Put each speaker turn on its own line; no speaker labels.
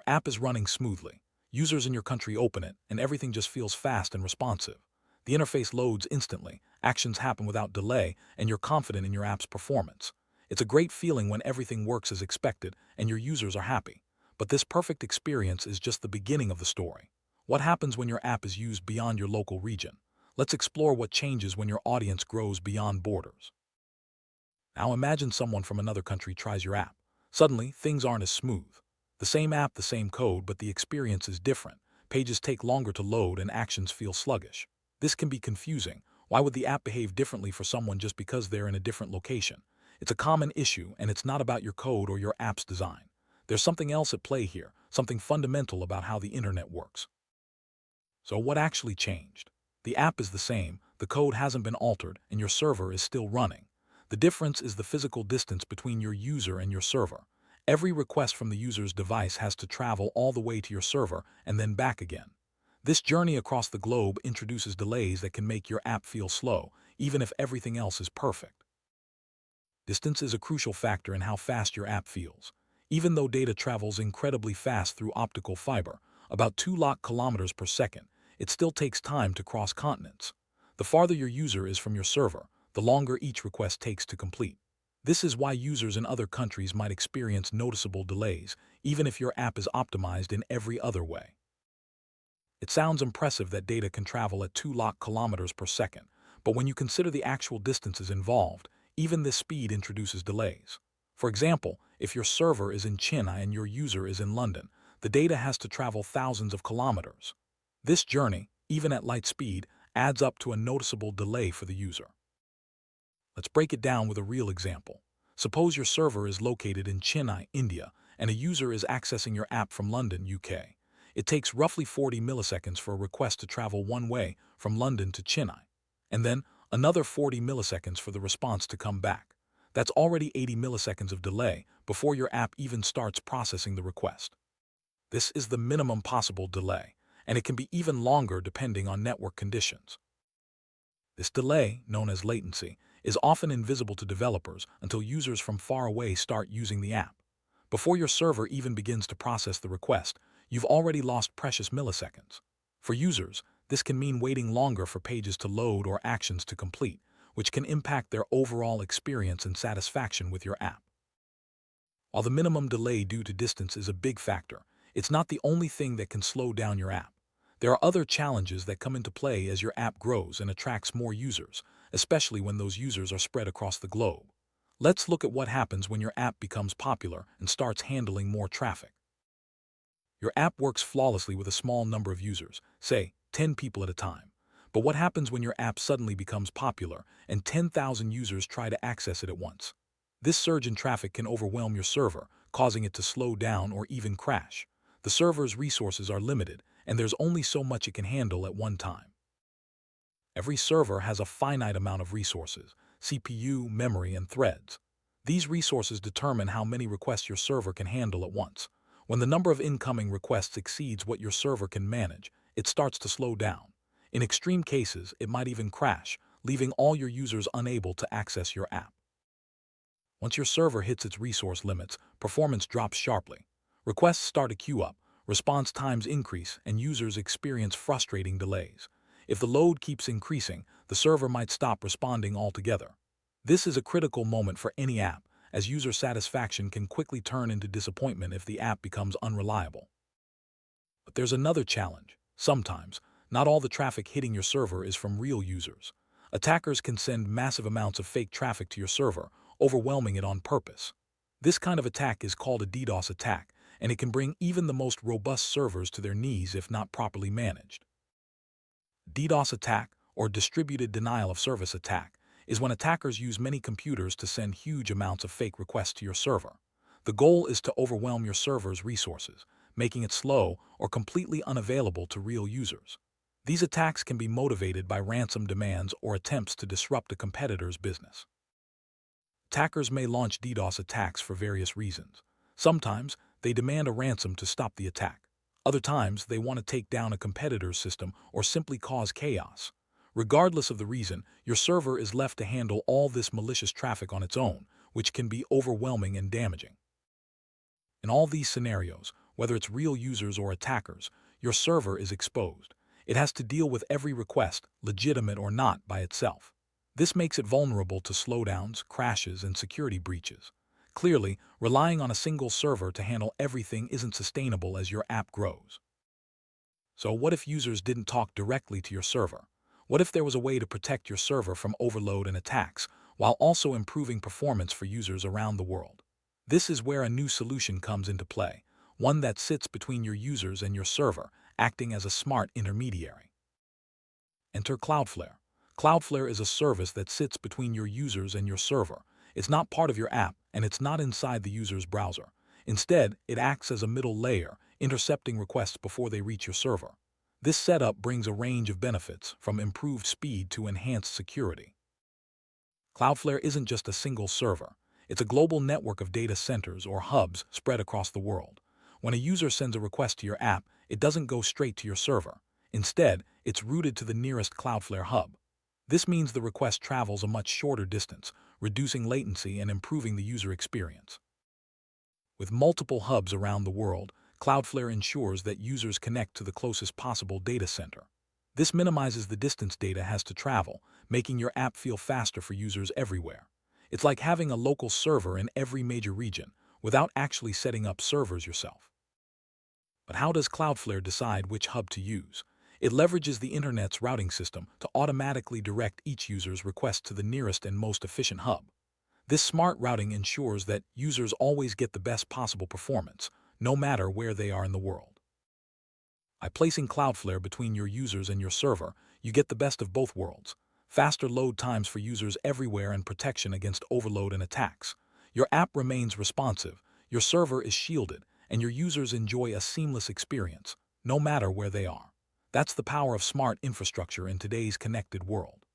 app is running smoothly. Users in your country open it, and everything just feels fast and responsive. The interface loads instantly, actions happen without delay, and you're confident in your app's performance. It's a great feeling when everything works as expected and your users are happy. But this perfect experience is just the beginning of the story. What happens when your app is used beyond your local region? Let's explore what changes when your audience grows beyond borders. Now imagine someone from another country tries your app. Suddenly, things aren't as smooth. The same app, the same code, but the experience is different. Pages take longer to load and actions feel sluggish. This can be confusing. Why would the app behave differently for someone just because they're in a different location? It's a common issue, and it's not about your code or your app's design. There's something else at play here, something fundamental about how the internet works. So what actually changed? The app is the same, the code hasn't been altered, and your server is still running. The difference is the physical distance between your user and your server. Every request from the user's device has to travel all the way to your server and then back again. This journey across the globe introduces delays that can make your app feel slow, even if everything else is perfect. Distance is a crucial factor in how fast your app feels. Even though data travels incredibly fast through optical fiber, about 2 kilometers per second, it still takes time to cross continents. The farther your user is from your server, the longer each request takes to complete. This is why users in other countries might experience noticeable delays, even if your app is optimized in every other way. It sounds impressive that data can travel at 2 kilometers per second, but when you consider the actual distances involved, even this speed introduces delays. For example, if your server is in China and your user is in London, the data has to travel thousands of kilometers. This journey, even at light speed, adds up to a noticeable delay for the user. Let's break it down with a real example. Suppose your server is located in Chennai, India, and a user is accessing your app from London, UK. It takes roughly 40 milliseconds for a request to travel one way from London to Chennai, and then another 40 milliseconds for the response to come back. That's already 80 milliseconds of delay before your app even starts processing the request. This is the minimum possible delay, and it can be even longer depending on network conditions. This delay, known as latency, is often invisible to developers until users from far away start using the app. Before your server even begins to process the request, you've already lost precious milliseconds. For users, this can mean waiting longer for pages to load or actions to complete, which can impact their overall experience and satisfaction with your app. While the minimum delay due to distance is a big factor, it's not the only thing that can slow down your app. There are other challenges that come into play as your app grows and attracts more users, especially when those users are spread across the globe. Let's look at what happens when your app becomes popular and starts handling more traffic. Your app works flawlessly with a small number of users, say 10 people at a time. But what happens when your app suddenly becomes popular and 10,000 users try to access it at once? This surge in traffic can overwhelm your server, causing it to slow down or even crash. The server's resources are limited, and there's only so much it can handle at one time. Every server has a finite amount of resources: CPU, memory, and threads. These resources determine how many requests your server can handle at once. When the number of incoming requests exceeds what your server can manage, it starts to slow down. In extreme cases, it might even crash, leaving all your users unable to access your app. Once your server hits its resource limits, performance drops sharply. Requests start to queue up, response times increase, and users experience frustrating delays. If the load keeps increasing, the server might stop responding altogether. This is a critical moment for any app, as user satisfaction can quickly turn into disappointment if the app becomes unreliable. But there's another challenge. Sometimes, not all the traffic hitting your server is from real users. Attackers can send massive amounts of fake traffic to your server, overwhelming it on purpose. This kind of attack is called a DDoS attack, and it can bring even the most robust servers to their knees if not properly managed. DDoS attack, or distributed denial of service attack, is when attackers use many computers to send huge amounts of fake requests to your server. The goal is to overwhelm your server's resources, making it slow or completely unavailable to real users. These attacks can be motivated by ransom demands or attempts to disrupt a competitor's business. Attackers may launch DDoS attacks for various reasons. Sometimes, they demand a ransom to stop the attack. Other times, they want to take down a competitor's system or simply cause chaos. Regardless of the reason, your server is left to handle all this malicious traffic on its own, which can be overwhelming and damaging. In all these scenarios, Whether it's real users or attackers, your server is exposed. It has to deal with every request, legitimate or not, by itself. This makes it vulnerable to slowdowns, crashes, and security breaches. Clearly, relying on a single server to handle everything isn't sustainable as your app grows. So what if users didn't talk directly to your server? What if there was a way to protect your server from overload and attacks, while also improving performance for users around the world? This is where a new solution comes into play, one that sits between your users and your server, acting as a smart intermediary. Enter Cloudflare. Cloudflare is a service that sits between your users and your server. It's not part of your app, and it's not inside the user's browser. Instead, it acts as a middle layer, intercepting requests before they reach your server. This setup brings a range of benefits, from improved speed to enhanced security. Cloudflare isn't just a single server. It's a global network of data centers or hubs spread across the world. When a user sends a request to your app, it doesn't go straight to your server. Instead, it's routed to the nearest Cloudflare hub. This means the request travels a much shorter distance, reducing latency and improving the user experience. With multiple hubs around the world, Cloudflare ensures that users connect to the closest possible data center. This minimizes the distance data has to travel, making your app feel faster for users everywhere. It's like having a local server in every major region, without actually setting up servers yourself. But how does Cloudflare decide which hub to use? It leverages the internet's routing system to automatically direct each user's request to the nearest and most efficient hub. This smart routing ensures that users always get the best possible performance, no matter where they are in the world. By placing Cloudflare between your users and your server, you get the best of both worlds: faster load times for users everywhere and protection against overload and attacks. Your app remains responsive, your server is shielded, and your users enjoy a seamless experience, no matter where they are. That's the power of smart infrastructure in today's connected world.